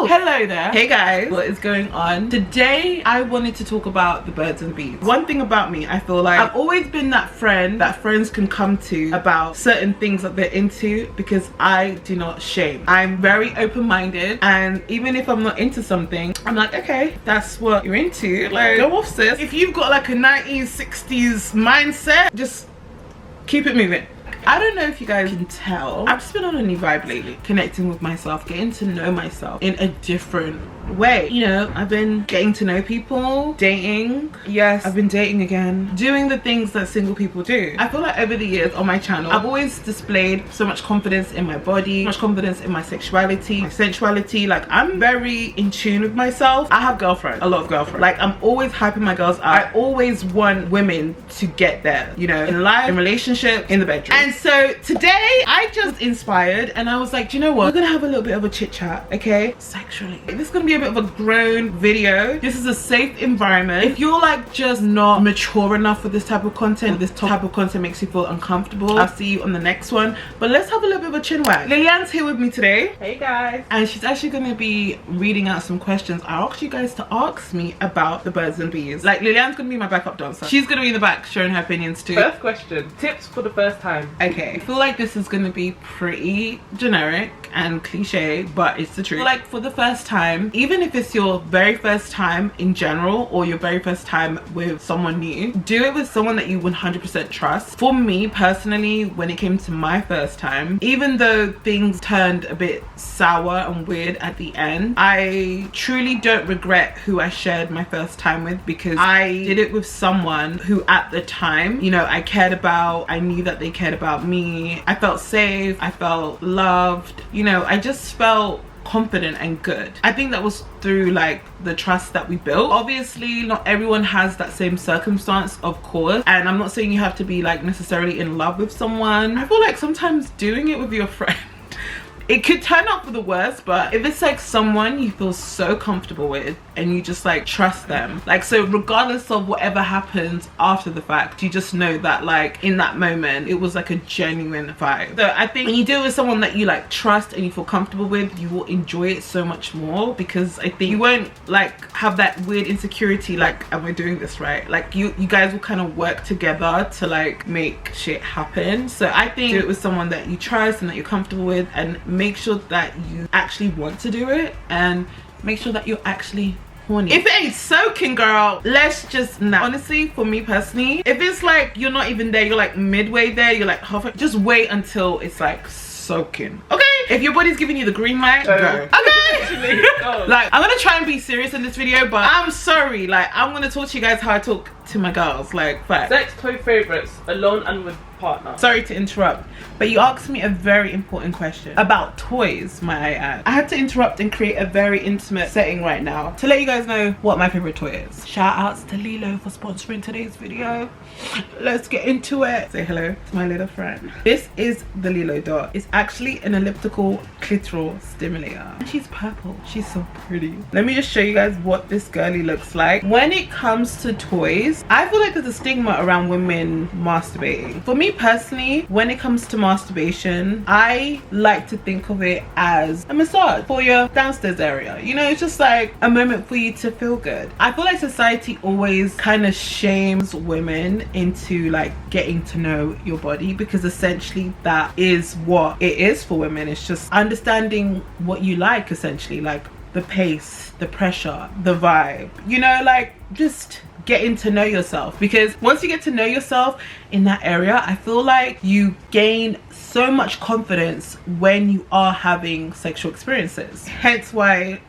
Oh, hello there. Hey guys, what is going on? Today I wanted to talk about the birds and bees. One thing about me, I feel like I've always been that friend that friends can come to about certain things that they're into, because I do not shame. I'm very open-minded, and even if I'm not into something, I'm like, okay, that's what you're into, like, go off, sis. If you've got like a 90s 60s mindset, just keep it moving. I don't know if you guys can tell, I've just been on a new vibe lately, connecting with myself, getting to know myself in a different way. You know, I've been getting to know people, dating. Yes, I've been dating again, doing the things that single people do. I feel like over the years on my channel, I've always displayed so much confidence in my body, so much confidence in my sexuality, my sensuality. Like, I'm very in tune with myself. I have girlfriends, a lot of girlfriends. Like, I'm always hyping my girls up. I always want women to get there, you know, in life, in relationships, in the bedroom. And so today I just inspired and I was like, do you know what, we're gonna have a little bit of a chit chat, okay, sexually. This is gonna be a bit of a grown video. This is a safe environment. If you're like just not mature enough for this type of content, this type of content makes you feel uncomfortable, I'll see you on the next one. But let's have a little bit of a chin wag. Lillian's here with me today. Hey guys. And she's actually gonna be reading out some questions I asked you guys to ask me about the birds and bees. Like, Lillian's gonna be my backup dancer. She's gonna be in the back showing her opinions too. First question, tips for the first time. Okay, I feel like this is gonna be pretty generic and cliche, but it's the truth. Like, for the first time, even if it's your very first time in general or your very first time with someone new, do it with someone that you 100% trust. For me personally, when it came to my first time, even though things turned a bit sour and weird at the end, I truly don't regret who I shared my first time with, because I did it with someone who at the time, you know, I cared about. I knew that they cared about me. I felt safe, I felt loved, you know, I just felt confident and good. I think that was through like the trust that we built. Obviously not everyone has that same circumstance, of course, and I'm not saying you have to be like necessarily in love with someone. I feel like sometimes doing it with your friend, it could turn out for the worst, but if it's like someone you feel so comfortable with and you just like trust them, like, so regardless of whatever happens after the fact, you just know that like in that moment it was like a genuine vibe. So I think when you do it with someone that you like trust and you feel comfortable with, you will enjoy it so much more, because I think you won't like have that weird insecurity like, am I doing this right? Like you guys will kind of work together to like make shit happen. So I think do it with someone that you trust and that you're comfortable with, and make sure that you actually want to do it, and make sure that you're actually horny. If it ain't soaking, girl, let's just not. Honestly, for me personally, if it's like you're not even there, you're like midway there, you're like halfway, just wait until it's like soaking, okay? If your body's giving you the green light, go. Okay. Like, I'm gonna try and be serious in this video, but I'm sorry, like, I'm gonna talk to you guys how I talk to my girls, like, fact. Sex toy favorites, alone and with partner. Sorry to interrupt, but you asked me a very important question about toys, might I add. I had to interrupt and create a very intimate setting right now to let you guys know what my favorite toy is. Shout outs to Lilo for sponsoring today's video. Let's get into it. Say hello to my little friend. This is the Lilo Dot. It's actually an elliptical clitoral stimulator, and she's purple. She's so pretty. Let me just show you guys what this girly looks like. When it comes to toys, I feel like there's a stigma around women masturbating. For me personally, when it comes to masturbation, I like to think of it as a massage for your downstairs area. You know, it's just like a moment for you to feel good. I feel like society always kind of shames women into like getting to know your body, because essentially that is what it is for women. It's just understanding what you like, essentially, like the pace, the pressure, the vibe, you know, like just getting to know yourself. Because once you get to know yourself in that area, I feel like you gain so much confidence when you are having sexual experiences. Hence why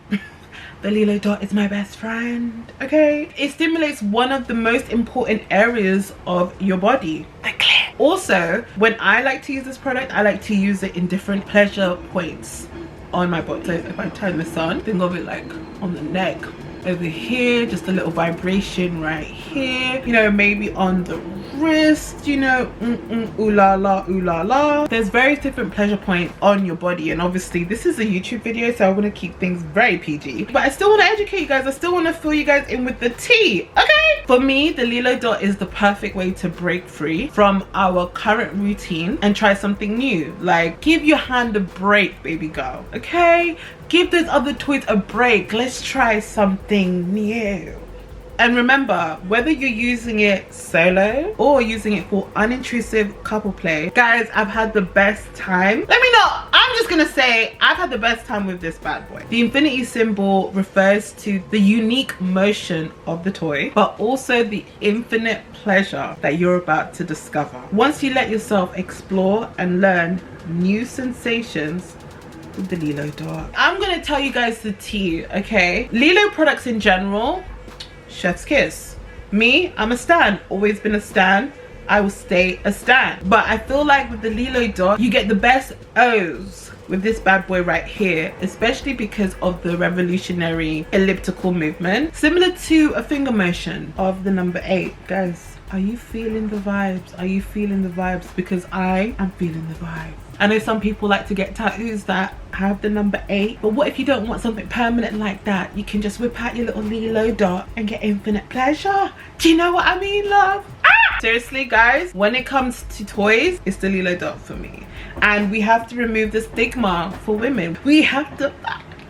the Lilo Dot is my best friend, okay? It stimulates one of the most important areas of your body, the clit. Also, when I like to use this product, I like to use it in different pleasure points on my body. So if I turn this on, think of it like on the neck, over here, just a little vibration right here, you know, maybe on the wrist, you know, ooh la la, ooh la la. There's various different pleasure points on your body, and obviously this is a YouTube video, so I want to keep things very PG, but I still want to educate you guys. I still want to fill you guys in with the tea, okay? For me, the Lilo Dot is the perfect way to break free from our current routine and try something new. Like, give your hand a break, baby girl, okay? Give those other toys a break. Let's try something new. And remember, whether you're using it solo or using it for unintrusive couple play, guys, I've had the best time. Let me know. I'm just gonna say I've had the best time with this bad boy. The infinity symbol refers to the unique motion of the toy, but also the infinite pleasure that you're about to discover. Once you let yourself explore and learn new sensations with the Lilo dot. I'm gonna tell you guys the tea, okay? Lilo products in general, chef's kiss. Me, I'm a stan, always been a stan. I will stay a stan. But I feel like with the Lilo dot, you get the best O's with this bad boy right here, especially because of the revolutionary elliptical movement, similar to a finger motion of the number 8. Guys, are you feeling the vibes? Are you feeling the vibes? Because I am feeling the vibes. I know some people like to get tattoos that have the number 8, but what if you don't want something permanent like that? You can just whip out your little Lilo dot and get infinite pleasure. Do you know what I mean, love? Ah! Seriously, guys, when it comes to toys, it's the Lilo dot for me. And we have to remove the stigma for women. We have to,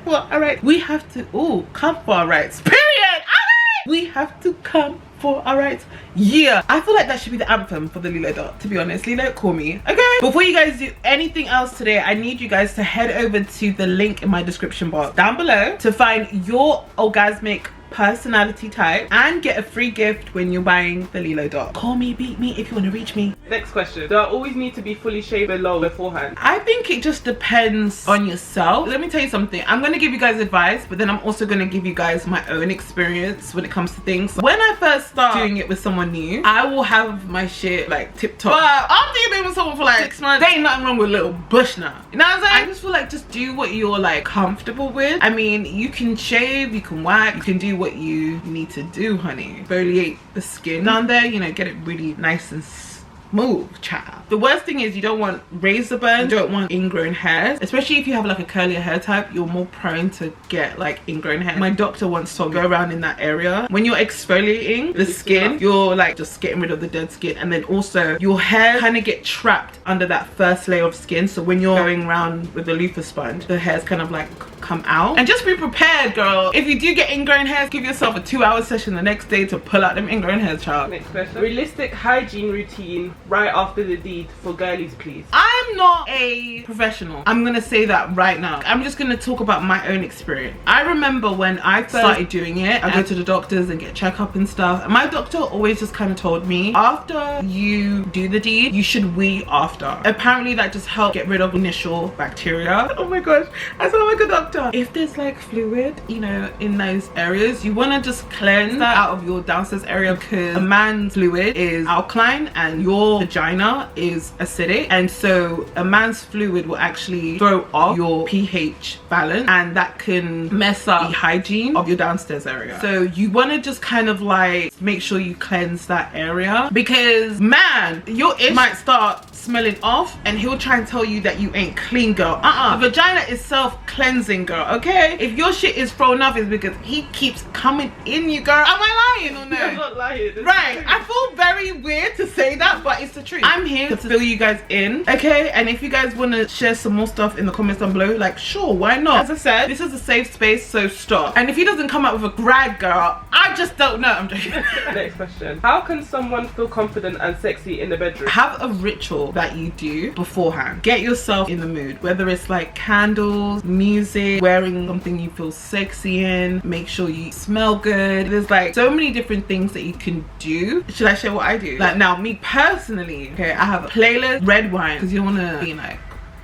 well, all right, we have to, come for our rights, period. All right, we have to come for our rights. Yeah, I feel like that should be the anthem for the Lilo dot, to be honest. Lilo, call me, okay? Before you guys do anything else today, I need you guys to head over to the link in my description box down below to find your orgasmic personality type and get a free gift when you're buying the Lilo dot. Call me, beat me if you want to reach me. Next question. Do I always need to be fully shaved below beforehand? I think it just depends on yourself. Let me tell you something. I'm going to give you guys advice, but then I'm also going to give you guys my own experience when it comes to things. When I first start doing it with someone new, I will have my shit like tip top. But after you've been with someone for like 6 months, there ain't nothing wrong with a little bush now. You know what I'm saying? I just feel like just do what you're like comfortable with. I mean, you can shave, you can wax, you can do what you need to do, honey. Exfoliate the skin down there, you know, get it really nice and smooth, child. The worst thing is you don't want razor burn, you don't want ingrown hairs, especially if you have like a curlier hair type. You're more prone to get like ingrown hair. My doctor once told me go around in that area when you're exfoliating the skin, you're like just getting rid of the dead skin, and then also your hair kind of get trapped under that first layer of skin. So when you're going around with the loofah sponge, the hairs kind of like come out. And just be prepared, girl. If you do get ingrown hairs, give yourself a 2-hour session the next day to pull out them ingrown hairs, child. Next question. Realistic hygiene routine right after the deed for girlies, please. I'm not a professional. I'm gonna say that right now. I'm just gonna talk about my own experience. I remember when I first started doing it, I go to the doctors and get checkup and stuff, and my doctor always just kind of told me after you do the deed, you should wee after. Apparently that just helped get rid of initial bacteria. Oh my gosh, I sound like a doctor. If there's like fluid, you know, in those areas, you want to just cleanse that out of your downstairs area, because a man's fluid is alkaline and your vagina is acidic, and so a man's fluid will actually throw off your pH balance, and that can mess up the hygiene of your downstairs area. So you want to just kind of like make sure you cleanse that area, because man, your ish might start smelling off and he'll try and tell you that you ain't clean, girl. The vagina is self-cleansing, girl, okay? If your shit is thrown off, it's because he keeps coming in you, girl. Am I lying or no? I'm not lying. Right, I feel very weird to say that, but it's the truth. I'm here to fill you guys in, okay? And if you guys want to share some more stuff in the comments down below, like, sure, why not? As I said, this is a safe space, so stop. And if he doesn't come up with a brag, girl, I just don't know. I'm joking. Next question. How can someone feel confident and sexy in the bedroom? Have a ritual that you do beforehand. Get yourself in the mood, whether it's like candles, music, wearing something you feel sexy in, make sure you smell good. There's like so many different things that you can do. Should I share what I do? Like now, me personally, okay, I have a playlist, red wine, because you want to be like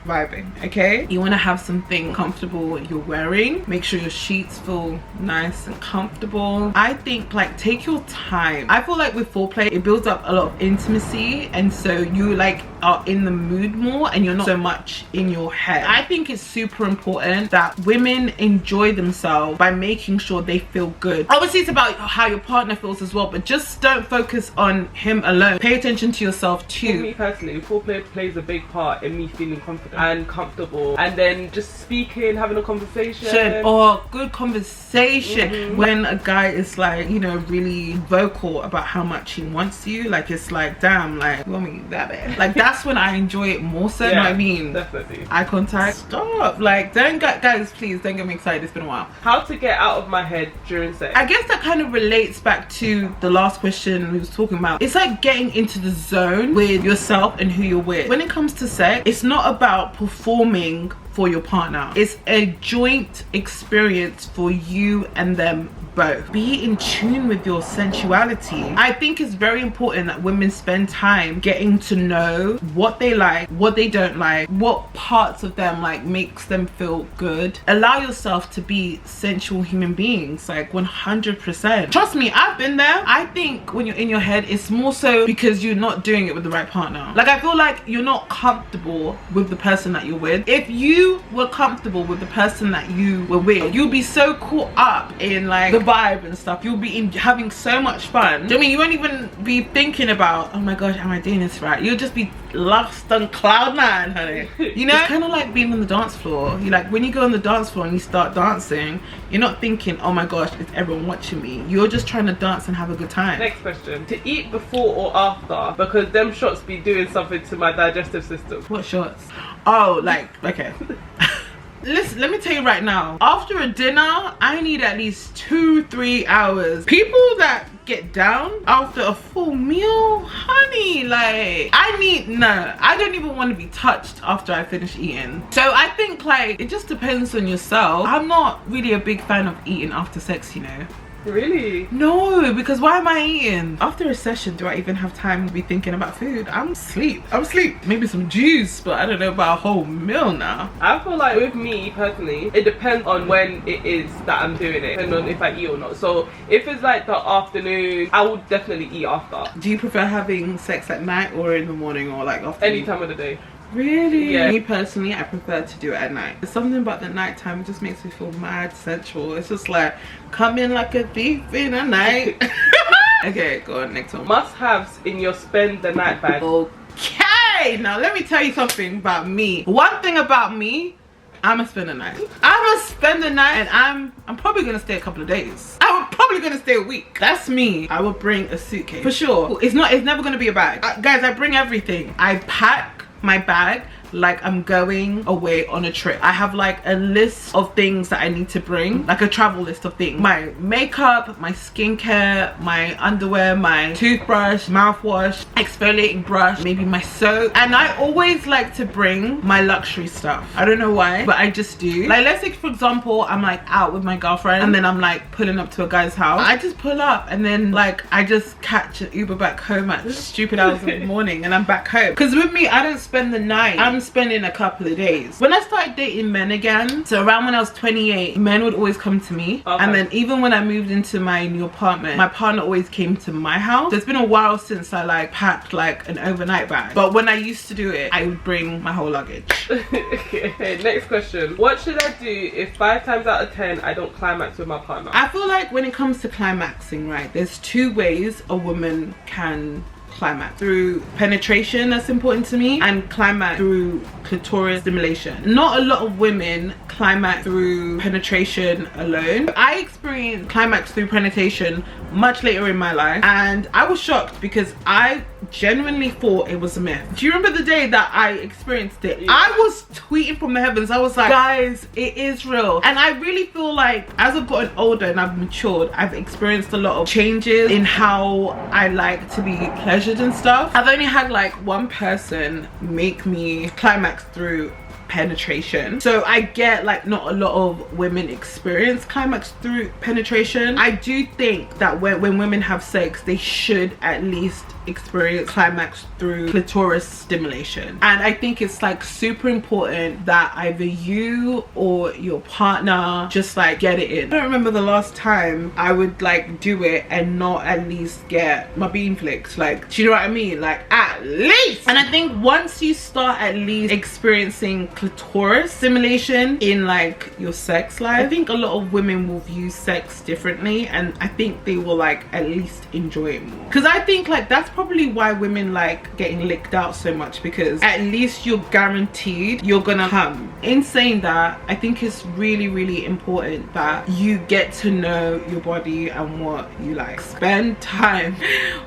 vibing, okay? You want to have something comfortable you're wearing. Make sure your sheets feel nice and comfortable. I think like take your time. I feel like with foreplay, it builds up a lot of intimacy, and so you like are in the mood more and you're not so much in your head. I think it's super important that women enjoy themselves by making sure they feel good. Obviously it's about how your partner feels as well, but just don't focus on him alone. Pay attention to yourself too. For me personally, foreplay plays a big part in me feeling confident and comfortable, and then just speaking, having a conversation, or good conversation. When a guy is like, you know, really vocal about how much he wants you, like it's like, damn, like you want me that bad, like that that's when I enjoy it more so. You know what I mean? Definitely. Eye contact. Stop. Like, don't get, guys, please don't get me excited. It's been a while. How to get out of my head during sex? I guess that kind of relates back to the last question we was talking about. It's like getting into the zone with yourself and who you're with. When it comes to sex, it's not about performing for your partner. It's a joint experience for you and them both. Be in tune with your sensuality. I think it's very important that women spend time getting to know what they like, what they don't like, what parts of them like makes them feel good. Allow yourself to be sensual human beings, like 100%. Trust me, I've been there. I think when you're in your head, it's more so because you're not doing it with the right partner. Like, I feel like you're not comfortable with the person that you're with. If you were comfortable with the person that you were with, you'll be so caught up in like the vibe and stuff. You'll be having so much fun. Do you know what I mean? You won't even be thinking about, oh my gosh, am I doing this right? You'll just be lost on cloud nine, honey. You know, it's kind of like being on the dance floor. You like, when you go on the dance floor and you start dancing, you're not thinking, oh my gosh, is everyone watching me? You're just trying to dance and have a good time. Next question. To eat before or after, because them shots be doing something to my digestive system. What shots? Oh, like, okay. Listen, let me tell you right now, after a dinner, I need at least 2-3 hours. People that get down after a full meal, honey, like, I don't even want to be touched after I finish eating. So I think like it just depends on yourself. I'm not really a big fan of eating after sex, you know. Really? No, because why am I eating? After a session, do I even have time to be thinking about food? I'm asleep. Maybe some juice, but I don't know about a whole meal now. I feel like with me personally, it depends on when it is that I'm doing it, and on if I eat or not. So if it's like the afternoon, I would definitely eat after. Do you prefer having sex at night or in the morning, or like after? Any time of the day. Really? Yeah. Me personally, I prefer to do it at night. There's something about the nighttime, it just makes me feel mad sensual. It's just like, come in like a thief in the night. Okay, go on, next one. Must-haves in your spend the night bag. Okay, now let me tell you something about me. One thing about me, I'ma spend the night. I'ma spend the night, and I'm probably gonna stay a couple of days. I'm probably gonna stay a week. That's me. I will bring a suitcase for sure. It's never gonna be a bag. Guys, I bring everything. I pack my bag like I'm going away on a trip. I have like a list of things that I need to bring, like a travel list of things. My makeup, my skincare, my underwear, my toothbrush, mouthwash, exfoliating brush, maybe my soap. And I always like to bring my luxury stuff. I don't know why, but I just do. Like, let's say for example, I'm like out with my girlfriend and then I'm like pulling up to a guy's house. I just pull up and then like I just catch an Uber back home at stupid hours in the morning and I'm back home. Because with me, I don't spend the night. I'm spending a couple of days. When I started dating men again, so around when I was 28, men would always come to me. Okay. And then even when I moved into my new apartment, my partner always came to my house. So it's been a while since I like packed like an overnight bag, but when I used to do it, I would bring my whole luggage. Okay, next question. What should I do if 5 times out of 10 I don't climax with my partner? I feel like when it comes to climaxing, right, there's 2 ways a woman can climax: through penetration, that's important to me, and climax through clitoris stimulation. Not a lot of women climax through penetration alone. I experienced climax through penetration much later in my life, and I was shocked because I genuinely thought it was a myth. Do you remember the day that I experienced it? Yeah. I was tweeting from the heavens. I was like, guys, it is real. And I really feel like as I've gotten older and I've matured, I've experienced a lot of changes in how I like to be pleasured and stuff. I've only had like one person make me climax through penetration, so I get like not a lot of women experience climax through penetration. I do think that when women have sex, they should at least experience climax through clitoris stimulation. And I think it's like super important that either you or your partner just like get it in. I don't remember the last time I would like do it and not at least get my bean flicked. Like, do you know what I mean? Like, at least. And I think once you start at least experiencing clitoris stimulation in like your sex life, I think a lot of women will view sex differently, and I think they will like at least enjoy it more. Because I think like that's probably why women like getting licked out so much, because at least you're guaranteed you're gonna come. In saying that, I think it's really, really important that you get to know your body and what you like. Spend time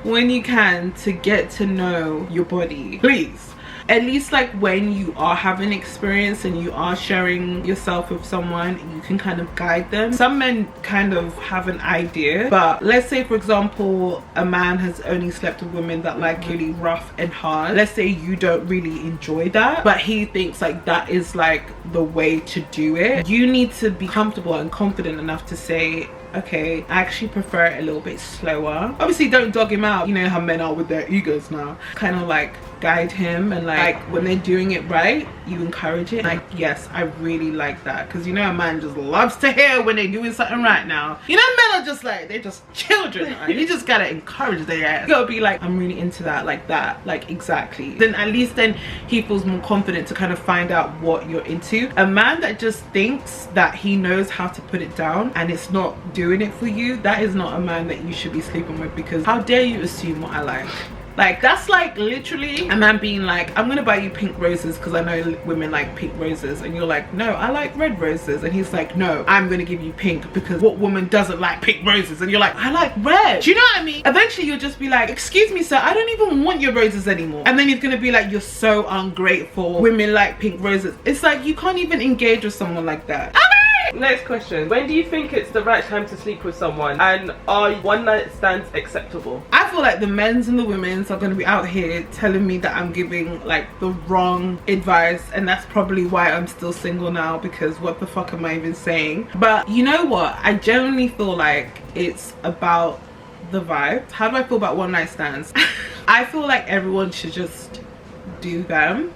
when you can to get to know your body, please. at least like when you are having experience and you are sharing yourself with someone, you can kind of guide them. Some men kind of have an idea, but let's say for example a man has only slept with women that like really rough and hard. Let's say you don't really enjoy that, but he thinks like that is like the way to do it. You need to be comfortable and confident enough to say, okay, I actually prefer it a little bit slower. Obviously don't dog him out, you know how men are with their egos now. Kind of like guide him, and like when they're doing it right, you encourage it. Like, yes, I really like that, because you know a man just loves to hear when they're doing something right now. You know, men are just like, they're just children, right? You just gotta encourage their ass. You gotta be like, I'm really into that, like that, like exactly. Then at least then he feels more confident to kind of find out what you're into. A man that just thinks that he knows how to put it down and it's not doing it for you, that is not a man that you should be sleeping with, because how dare you assume what I like. Like, that's like literally a man being like, I'm gonna buy you pink roses because I know women like pink roses, and you're like, no, I like red roses, and he's like, no, I'm gonna give you pink because what woman doesn't like pink roses? And you're like, I like red. Do you know what I mean? Eventually you'll just be like, excuse me sir, I don't even want your roses anymore. And then he's gonna be like, you're so ungrateful, women like pink roses. It's like, you can't even engage with someone like that. Next question. When do you think it's the right time to sleep with someone, and are one night stands acceptable? I feel like the men's and the women's are going to be out here telling me that I'm giving like the wrong advice, and that's probably why I'm still single now, because what the fuck am I even saying? But you know what, I genuinely feel like it's about the vibe. How do I feel about one night stands? I feel like everyone should just do them,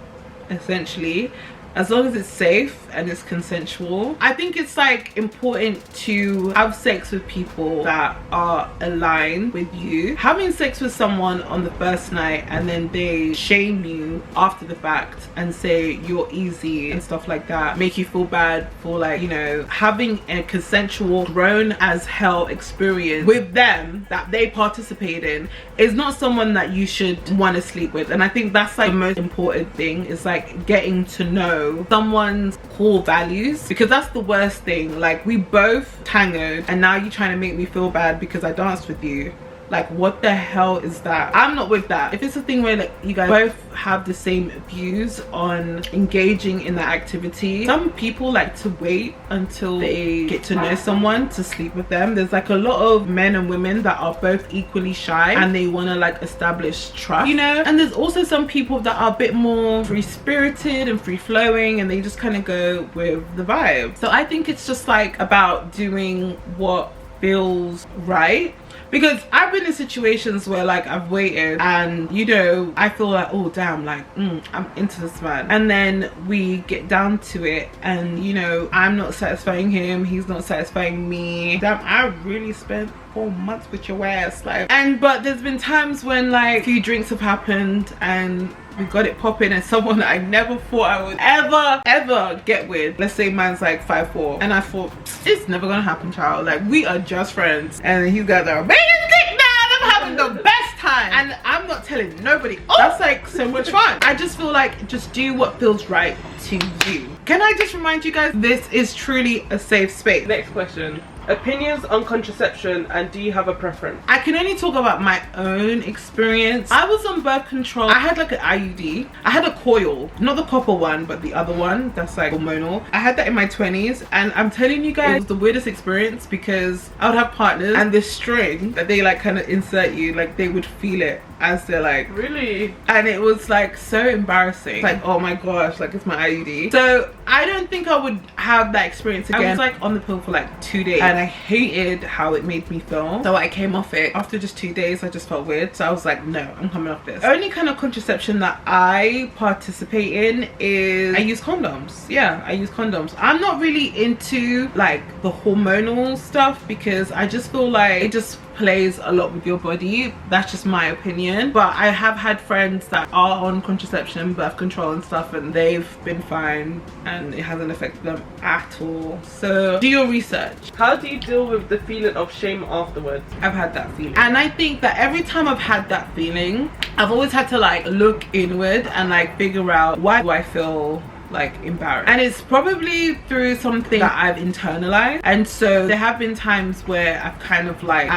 essentially, as long as it's safe and it's consensual. I think it's like important to have sex with people that are aligned with you. Having sex with someone on the first night and then they shame you after the fact and say you're easy and stuff like that, make you feel bad for, like, you know, having a consensual grown as hell experience with them that they participate in, is not someone that you should want to sleep with. And I think that's like the most important thing, is like getting to know someone's core values, because that's the worst thing. Like, we both tangoed and now you're trying to make me feel bad because I danced with you. Like, what the hell is that? I'm not with that. If it's a thing where like you guys both have the same views on engaging in that activity, some people like to wait until they get to know someone to sleep with them. There's like a lot of men and women that are both equally shy and they want to like establish trust, you know. And there's also some people that are a bit more free-spirited and free-flowing, and they just kind of go with the vibe. So I think it's just like about doing what feels right. Because I've been in situations where like I've waited and, you know, I feel like, oh damn, like I'm into this man, and then we get down to it and, you know, I'm not satisfying him, he's not satisfying me. Damn, I really spent 4 months with your ass, like. But there's been times when like a few drinks have happened and we got it popping, and someone that I never thought I would ever get with, let's say man's like 5'4", and I thought, it's never gonna happen, child, like we are just friends, and he's got the biggest dick now, I'm having the best time and I'm not telling nobody. Oh, that's like so much fun. I just feel like, just do what feels right to you. Can I just remind you guys, this is truly a safe space. Next question. Opinions on contraception, and do you have a preference? I can only talk about my own experience. I was on birth control. I had like an IUD. I had a coil, not the copper one, but the other one that's like hormonal. I had that in my 20s, and I'm telling you guys, it was the weirdest experience, because I would have partners and this string that they like kind of insert you, like they would feel it as they're like, really? And it was like so embarrassing. Like, oh my gosh, like it's my IUD. So I don't think I would have that experience again. I was like on the pill for like 2 days and I hated how it made me feel, so I came off it. After just 2 days I just felt weird, so I was like, no, I'm coming off this. Only kind of contraception that I participate in is, I use condoms. Yeah, I use condoms. I'm not really into like the hormonal stuff, because I just feel like it just plays a lot with your body. That's just my opinion. But I have had friends that are on contraception, birth control and stuff, and they've been fine and it hasn't affected them at all. So do your research. How do you deal with the feeling of shame afterwards? I've had that feeling, and I think that every time I've had that feeling, I've always had to like look inward and like figure out, why do I feel like embarrassed? And it's probably through something that I've internalized. And so there have been times where I've kind of like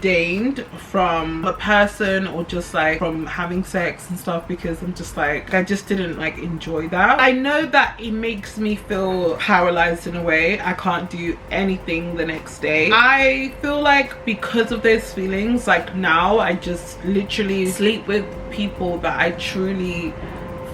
disdained from a person or just like from having sex and stuff, because I'm just like, I just didn't like enjoy that. I know that it makes me feel paralyzed in a way. I can't do anything the next day. I feel like because of those feelings, like now I just literally sleep with people that I truly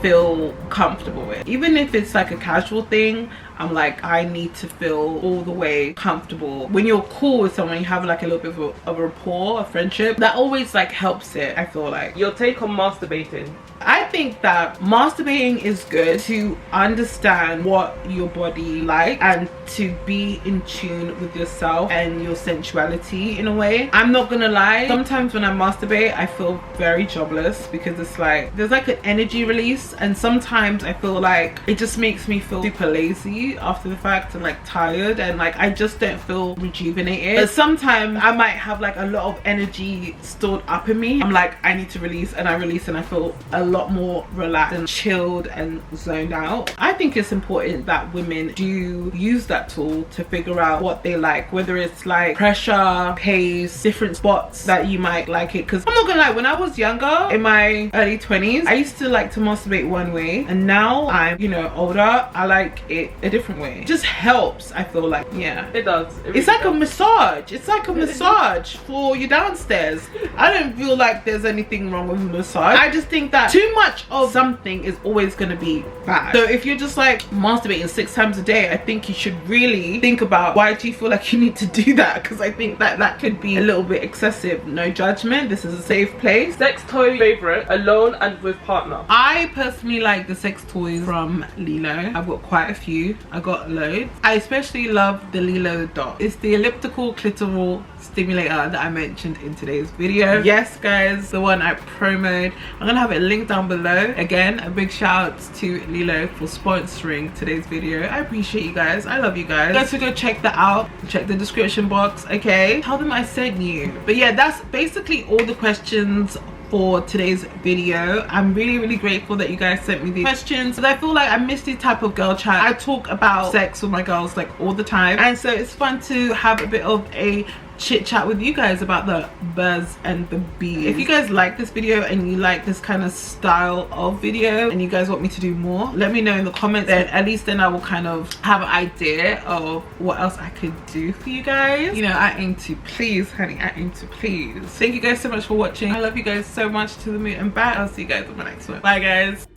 feel comfortable with. Even if it's like a casual thing, I'm like, I need to feel all the way comfortable. When you're cool with someone, you have like a little bit of a rapport, a friendship, that always like helps it, I feel like. Your take on masturbating? I think that masturbating is good to understand what your body likes and to be in tune with yourself and your sensuality in a way. I'm not gonna lie, sometimes when I masturbate I feel very jobless, because it's like there's like an energy release, and sometimes I feel like it just makes me feel super lazy after the fact and like tired, and like I just don't feel rejuvenated. But sometimes I might have like a lot of energy stored up in me. I'm like, I need to release, and I release and I feel a lot more relaxed and chilled and zoned out. I think it's important that women do use that tool to figure out what they like, whether it's like pressure, pace, different spots that you might like it. Because I'm not gonna lie, when I was younger, in my early 20s, I used to like to masturbate one way, and now I'm, you know, older, I like it a different way. It just helps, I feel like. Yeah, it does. It really it's like does. a massage. It's like a massage for your downstairs. I don't feel like there's anything wrong with a massage. I just think that too much of something is always going to be bad. So if you're just like masturbating 6 times a day, I think you should really think about, why do you feel like you need to do that? Because I think that that could be a little bit excessive. No judgment, this is a safe place. Sex toy favorite, alone and with partner? I personally like the sex toys from Lilo. I've got quite a few. I got loads. I especially love the Lilo dot. It's the elliptical clitoral stimulator that I mentioned in today's video. Yes guys, the one I promoted. I'm gonna have it linked down below. Again, a big shout out to Lilo for sponsoring today's video. I appreciate you guys. I love you guys. You guys should go check that out. Check the description box, okay? Tell them I sent you. But yeah, that's basically all the questions for today's video. I'm really grateful that you guys sent me these questions, because I feel like I miss this type of girl chat. I talk about sex with my girls like all the time, and so it's fun to have a bit of a chit chat with you guys about the buzz and the bees. If you guys like this video and you like this kind of style of video and you guys want me to do more, let me know in the comments, and at least then I will kind of have an idea of what else I could do for you guys. You know, I aim to please, honey. I aim to please. Thank you guys so much for watching. I love you guys so much, to the moon and back. I'll see you guys on my next one. Bye guys.